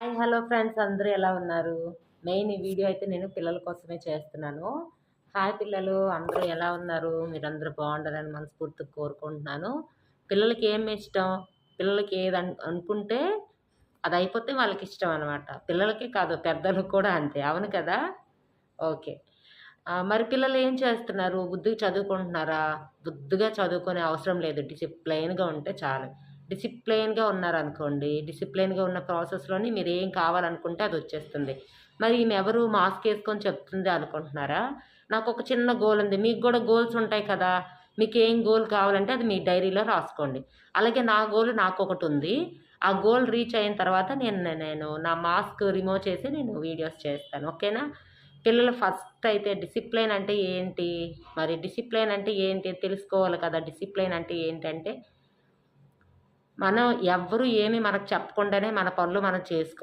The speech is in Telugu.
హాయ్ హలో ఫ్రెండ్స్ అందరూ ఎలా ఉన్నారు? మెయిన్ ఈ వీడియో అయితే నేను పిల్లల కోసమే చేస్తున్నాను. హాయ్ పిల్లలు అందరూ ఎలా ఉన్నారు? మీరందరూ బాగుండాలని మనస్ఫూర్తిగా కోరుకుంటున్నాను. పిల్లలకి ఏమి ఇష్టం? పిల్లలకి ఏది అనుకుంటే అది అయిపోతే వాళ్ళకి ఇష్టం అనమాట. పిల్లలకి కాదు పెద్దలకు కూడా అంతే. అవును కదా? ఓకే. మరి పిల్లలు ఏం చేస్తున్నారు? బుద్ధిగా చదువుకుంటున్నారా? బుద్ధిగా చదువుకునే అవసరం లేదు. డిసిప్లెయిన్‌గా ఉంటే చాలు. డిసిప్లెయిన్‌గా ఉన్నారనుకోండి, డిసిప్లెయిన్‌గా ఉన్న ప్రాసెస్‌లోని మీరేం కావాలనుకుంటే అదొచ్చేస్తుంది. మరి ఈమెవరు మాస్కేసుకొని చెప్తుంది అనుకుంటున్నారా? నాకొక చిన్న గోల్ ఉంది. మీకు గూడా గోల్స్ ఉంటాయి కదా! మీకేం గోల్ కావాలంటే అది మీ డైరీలో రాసుకోండి. అలాగే నా గోల్ నాకొకటుంది. ఆ గోల్ రీచ్ అయిన తర్వాత నేను నా మాస్క్ రిమూవ్ చేసి నేను వీడియోస్ చేస్తాను. ఓకేనా? పిల్లలు ఫస్ట్ అయితే డిసిప్లైన్ అంటే ఏంటి? మరి డిసిప్లైన్ అంటే ఏంటి? తెలుసుకోవాలి కదా! డిసిప్లైన్ అంటే ఏంటంటే, మనం ఎవ్వరు ఏమి మనకు చెప్పకుండానే మన పనులు మనం చేసుకోవాలి.